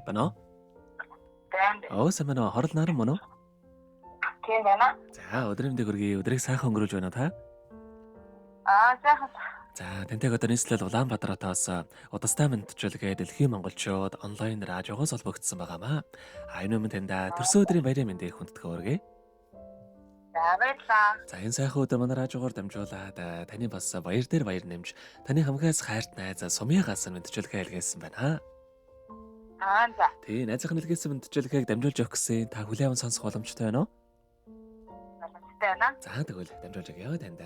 Байна уу? Танд. Сайн байна уу? Хорол наран мөн үү? Тийм байна. За, өдрийн мэндийг хүргэе. Өдрийг сайхан өнгөрүүлж байна та? Сайхан. За, тэнтэйг одоо нийслэл Улаанбаатаратаас удастай мэдчилгээ дэлхийн монголчууд онлайн радиогоос холбогдсон байгаамаа. Энэ өмнө таньда төрсөн өдрийн баярын мэндийг хүндэтгэн хүргэе. За баярлалаа. За, энэ сайхан өдөр манай радиогоор дамжуулаад таны бас баяр дээр баяр нэмж таны хамгаас хайрт найз Сумьягаас мэдчилгээ илгээсэн байна. За. Тий, найзынхаа илгээсэн мэдчилгээг дамжуулж өгөх гэсэн та хүлээвэн сонсох боломжтой байна уу? Боломжтой байна. За, тэгвэл дамжуулж өгье танд.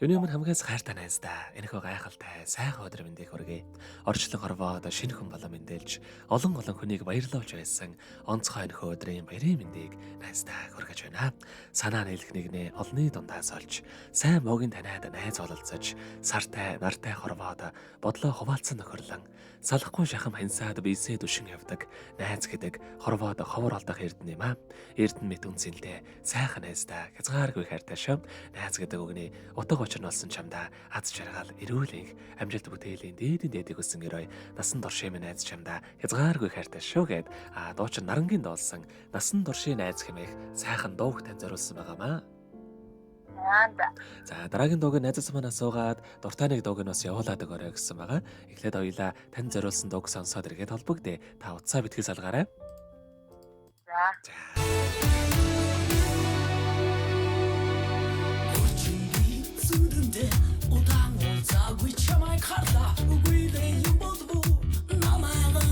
Юуны өмнө хамгаас хайртай найздаа энэхүү гайхалтай сайхан өдөр мэндийг хүргэе. Орчлон хорвоод шинэ хүн болон мэндэлж олон хүнийг баярлуулж байсан онцгой энэхүү өдрийн баярын мэндийг найздаа хүргэж байна. Санаа нийлэх нэгнээ олонний дундаас олж сайн муугийн таниад найз ололцож сартай нартай хорвоод бодлоо хуваалцсан нөхөрлөн салахгүй шахам хансаад бийсээ дүшин явдаг найз гэдэг хорвоод ховор алдах эрдэнэ юм аа. Эрдэнэ мэт үнсэлтэй сайхан найздаа хязгааргүй хайртай шам найз гэдэг үгний утга учир нь болсон чамдаа аз жаргал эрүүл амжилт бүтээлийн дээдийг өссөн гэрой насан туршийн найз чамдаа хязгааргүй хайртай шүү гэд дуучин нарангийн доолсон насан туршийн найз хэмээх сайхан дууг тань зориулсан байгаамаа. За, дараагийн дууг найзаас маань асуугаад дуртай нэг дууг нь бас явуулаад өгөөрэй гэсэн байгаа. Эхлээд хоёулаа тань зориулсан дууг сонсоод эргээд холбогдъё. Та утсаа битгий салгаарай. За. Удаан уулзаагүй чамайг харлаа үгүйрээ юм болов намайга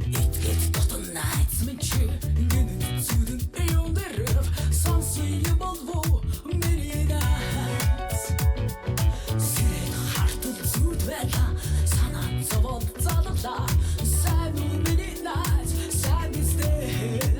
итгэж дотор найз минь чи гэнэ зүрэн юм дэрв сонсон юм болов миний найз сэрэг хартал зүрд байла санаа зовол залглаа сайн миний найз сайн истэ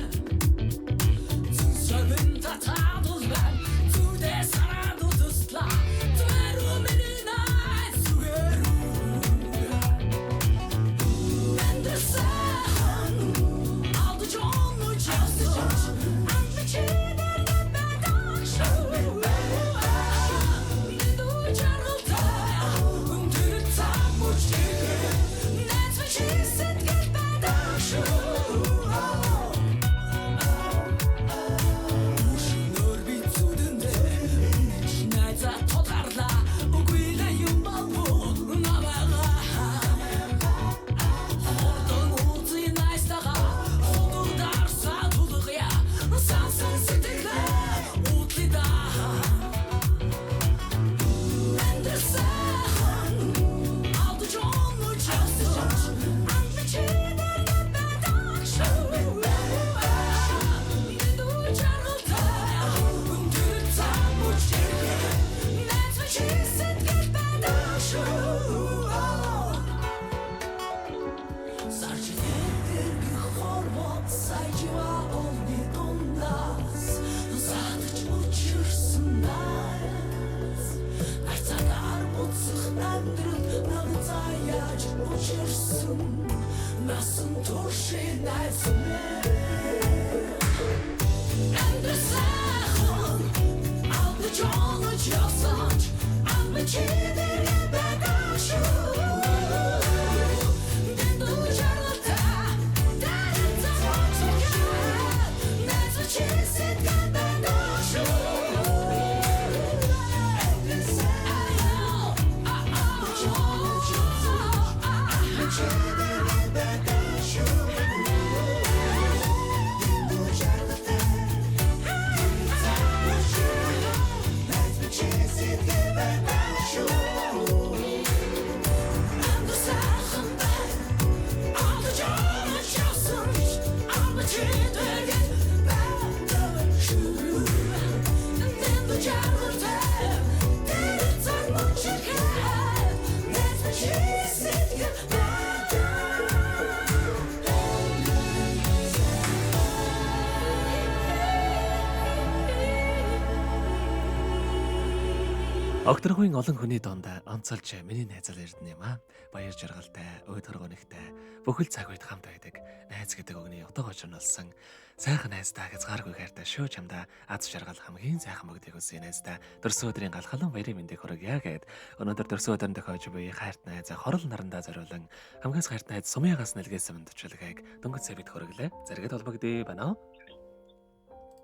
Огторгүйн олон хүний донд онцолж миний найзал эрдэнэ юм аа. Баяр жаргалтай, өөд хоргоногтай, бүхэл цаг үед хамт байдаг. Найз гэдэг үгний утга учир нь болсон сайхан найздаа хязгааргүй хайртай шүү чамда аз жаргал хамгийн сайхан мөгдөг үсэ найздаа. Дөрсөн өдрийн галхалан баярын мэндийг хүргье гэд. Өнөөдөр дөрсөн өдрөнд тохиож буй хайрт найз хорол нарандаа зориулан хамгийн хайрт найз сумьягаас нэлгээсэн мэндчилгээг дөнгөж сая бид хүргэлээ. Зэрэгэд холбогдъё байна уу?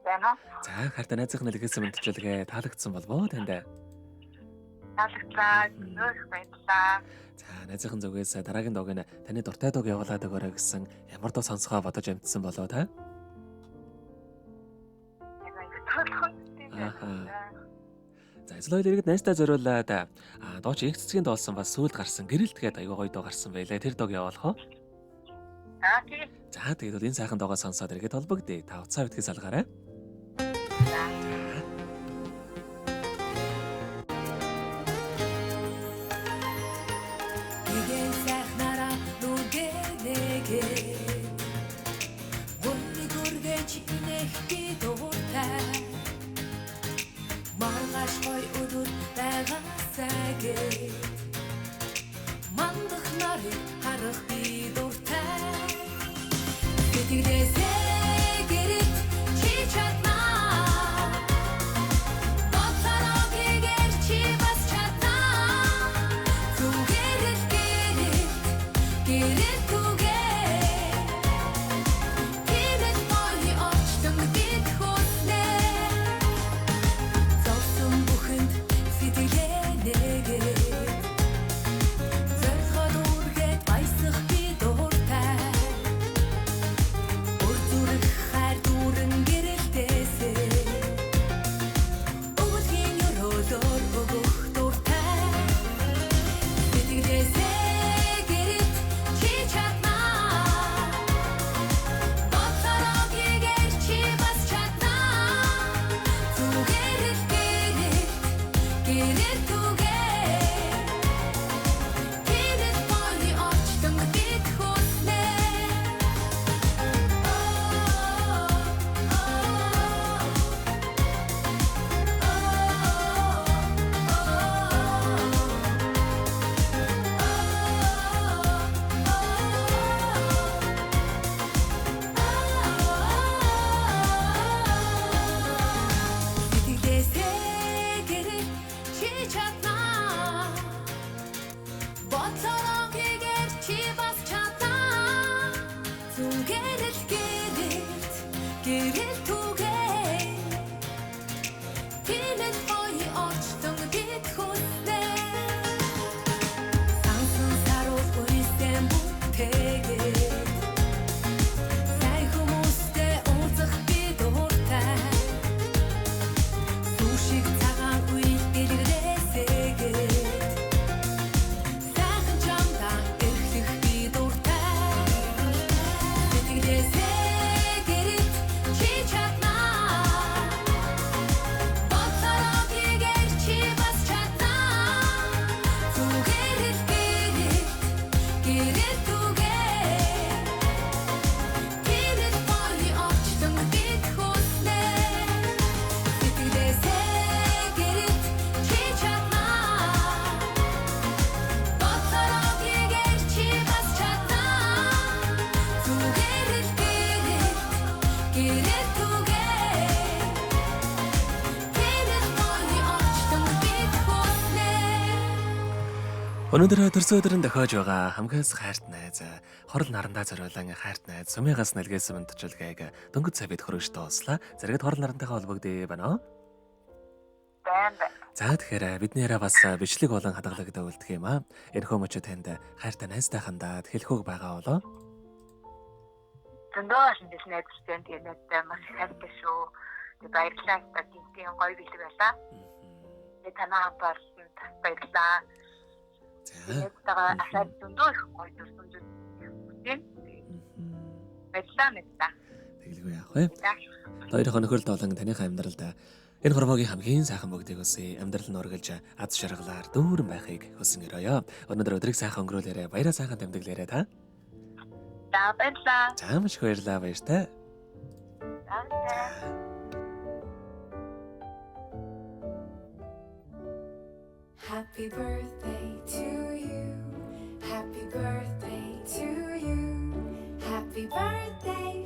байна. За хайрт найзын нэлгээсэн мэндчилгээ таалагдсан болов уу танд? Таалагдсан. Нөх баярлалаа. За найзынхан зүгээс дараагийн дууг нь таны дуртай дууг явуулаад өгөөрэй гэсэн ямар дуу сонсгоо бодож амтсан болоо та? За эцлоо иргэд найстаа зориулаад дооч инх цэцгийн доолсон бас сүүлд гарсан гэрэлт гээд аюу гоё дуу гарсан байлаа. Тэр дууг явуулах уу? Тийм. За тэгээд бол энэ сайхан дуугаа сонсоод иргэд холбогдъё. Та уцаа битгий салгаарай. Igen сайхнараа нүгэнэгээ Гүнний гүргэж инэхти дуутай Маргааш гой өдөр байгаасагээ Мандах нарыг харах би дуртай Гэтгэлээсээ гэрэл чи чаднаа Боцороо гэгээр чи бас чаднаа Зүгээрэл гэрэл түгээ Гэрэл мои очтон бид хүснээ Зовсон бүхэнд сэтгэлээ нэгээ Зорхоод үргээд баясах би дуртай Үр зүрх хайр дүүрэн гэрэлтээсээ Өвөлхийн өрөөлөөр өгөх дуртай Сэтгэлээсээ гэрэл чи чаднаа Боцороо гэгээр чи бас чаднаа Зүгээрэл гэрэл түгээ Гэрэл мои очтон бид хүснээ Сэтгэлээсээ гэрэл чи чаднаа Боцороо гэгээр чи бас чаднаа Зүгээрэл гэрэл түгээ Гэрэл мои очтон бид хүснээ Сансан саруул үйсэн бүтээгээд Сайн хүмүүстэй уулзах би дуртай Сүшиг цагаан үйл дэлгэрээсээгээд Сайхан чамдаа эрхлэх би дуртай Сэтгэлээсээ гэрэл чи чаднаа Боцороо гэгээр чи бас чаднаа Зүгээрэл гэрэл түгээ Гэрэл мои очтон бид хүснээ Сэтгэлээсээ гэрэл чи чаднаа Боцороо гэгээр чи бас чаднаа Зүгээрэл гэрэл түгээ Гэрэл мои очтон бид хүснээ Өнөөдөр төрсөн өдрөнд тохиож байгаа хамгийн хайрт найз хорол нарандаа зориулан хайрт найз сумьягаас нэлгээсэн мэндчилгээг дөнгөж сая бид хүргэж дууслаа. Зэрэгэд хорол нарантайгаа холбогдъё байна уу? Байна. За тэгэхээр бидний яриа бас бичлэг болон хадгалагдаа үлдэх юм аа. Энэхүү мөчө танд хайртай найзтай хандаад хэлэхүүг байгаа болоо. Зөндөө шинжлэх найзтай тийм найзтай маш хайртай шүү. Тэг баярлалаа та тийм гоё бэлэг байлаа. Тэг танаа хамтарсан баярлалаа. За. Найзтайгаа асаад зөндөө их гоё дурсан зүйл тийм. Баярлалаа найзтаа. Тэгэлгүй яах вэ? Хоёрын нөхөрлөлт болон таныхаа амьдралд энэ хормогийн хамгийн сайхан бүгдийг үсэ амьдрал нь ургалж аз жаргалаар дүүрэн байхыг хүсэн өрөөё. Өнөөдөр өдрийг сайхан өнгөрүүлээрэ баяраа сайхан тэмдэглээрэ та. За баярлалаа. За маш их баярлалаа баяртай. За. Happy birthday to you. Happy birthday to you. Happy birthday